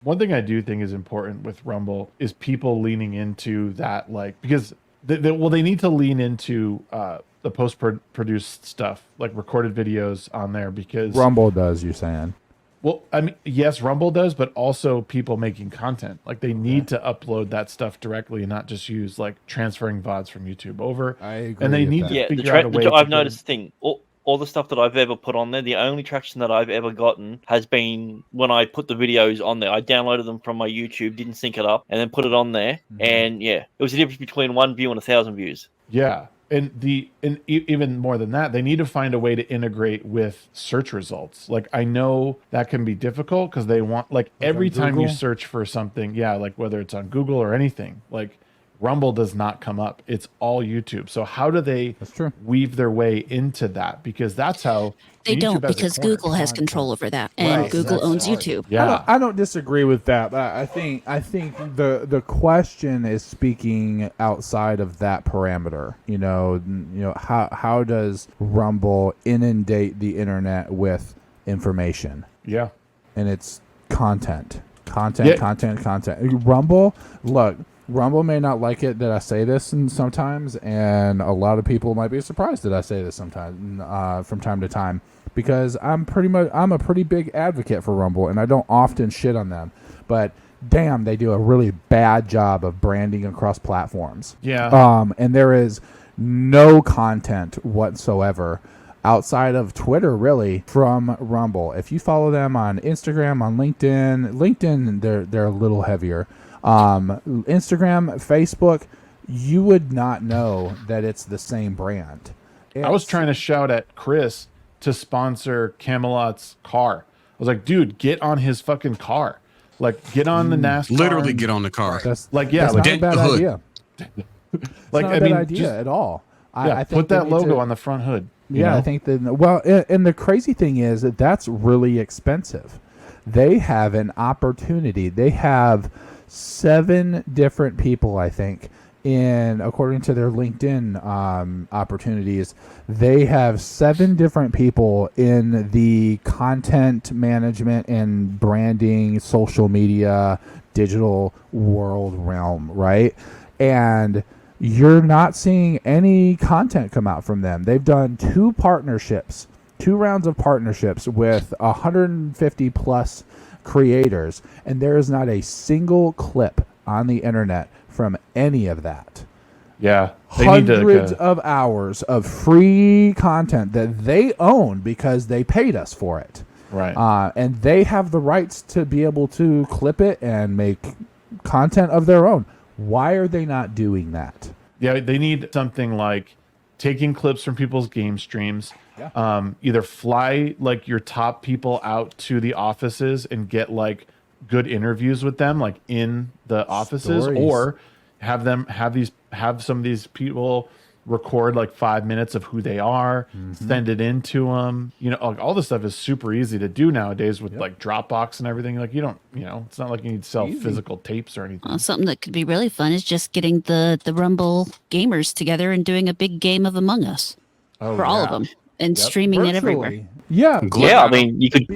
One thing I do think is important with Rumble is people leaning into that, like, because they need to lean into the produced stuff, like recorded videos on there, because Rumble does, you're saying? well, I mean, yes, Rumble does, but also people making content. Like they need to upload that stuff directly and not just use like transferring VODs from YouTube over. I agree. And they with need that. to Yeah, figure out a way. I've noticed the thing. All the stuff that I've ever put on there, the only traction that I've ever gotten has been when I put the videos on there. I downloaded them from my YouTube, didn't sync it up, and then put it on there. And yeah, it was the difference between 1 view and 1,000 views. Yeah, and even more than that, they need to find a way to integrate with search results. Like I know that can be difficult because they want like every time you search for something, yeah, like whether it's on Google or anything, like Rumble does not come up. It's all YouTube. So how do they weave their way into that? Because that's how they YouTube don't, has a because corner. Google has control over that, and Google owns YouTube. Yeah, I don't disagree with that. But I think the question is speaking outside of that parameter. You know how does Rumble inundate the internet with information? Yeah, and it's content. Rumble, look. Rumble may not like it that I say this sometimes, and a lot of people might be surprised that I say this sometimes from time to time, because I'm a pretty big advocate for Rumble, and I don't often shit on them, but damn, they do a really bad job of branding across platforms. Yeah. And there is no content whatsoever outside of Twitter, really, from Rumble. If you follow them on Instagram, on LinkedIn, they're a little heavier. Instagram, Facebook, you would not know that it's the same brand. I was trying to shout at Chris to sponsor Camelot's car. I was like, dude, get on his fucking car. Like, get on the NASCAR. Literally get on the car. That's like, yeah, that's like, not a bad idea. Like, not a bad idea at all. Yeah, I think put that logo on the front hood. Yeah, I think that. Well, and the crazy thing is that that's really expensive. They have an opportunity. They have 7 different people, I think, according to their LinkedIn opportunities. They have 7 different people in the content management and branding, social media, digital world realm, right? And you're not seeing any content come out from them. They've done 2 rounds of partnerships with 150 plus creators, and there is not a single clip on the internet from any of that. Yeah, hundreds of hours of free content that they own because they paid us for it. Right. And they have the rights to be able to clip it and make content of their own. Why are they not doing that? Yeah, they need something like taking clips from people's game streams. Yeah. Either fly like your top people out to the offices and get like good interviews with them, like in the offices, or have some of these people record like 5 minutes of who they are, send it into them. You know, like, all this stuff is super easy to do nowadays with like Dropbox and everything. Like you don't, it's not like you need to sell physical tapes or anything. Something that could be really fun is just getting the Rumble gamers together and doing a big game of Among Us for all of them. And streaming it everywhere. Yeah, yeah. I mean, you could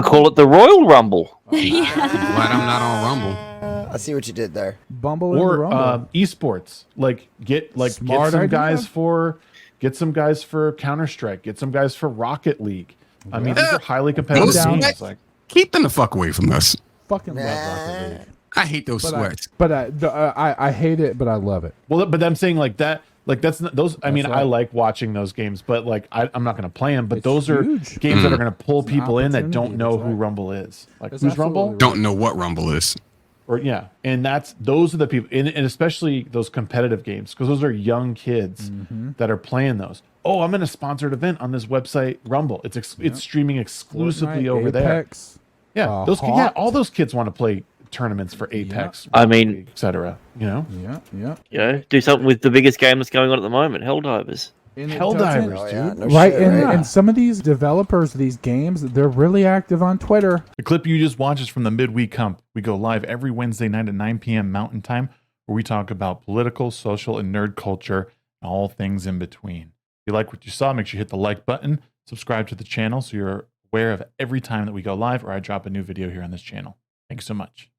call it the Royal Rumble. Yeah. Glad I'm not on Rumble. I see what you did there. Bumble or Rumble. Esports. Like get some guys for Counter-Strike. Get some guys for Rocket League. I mean, these are highly competitive games. Like, keep them the fuck away from us. Fucking love Rocket League. I hate those sweats. I hate it, but I love it. Well, but I'm saying like that. Like that's not those. I mean, I like watching those games, but like I'm not going to play them. But those are games that are going to pull people in that don't know who Rumble is. Like who's Rumble? Don't know what Rumble is. Or yeah, and those are the people, and especially those competitive games, because those are young kids that are playing those. Oh, I'm in a sponsored event on this website, Rumble. It's streaming exclusively Fortnite, over Apex, there. Yeah, all those kids want to play tournaments for Apex. I mean, etc. Yeah. You know, do something with the biggest game that's going on at the moment, Helldivers. Helldivers, dude. No Right, shit, and some of these developers of these games, they're really active on Twitter. The clip you just watched is from the Mid Week Hump. We go live every Wednesday night at 9 p.m. Mountain Time, where we talk about political, social, and nerd culture, and all things in between. If you like what you saw, make sure you hit the like button, subscribe to the channel so you're aware of every time that we go live or I drop a new video here on this channel. Thanks so much.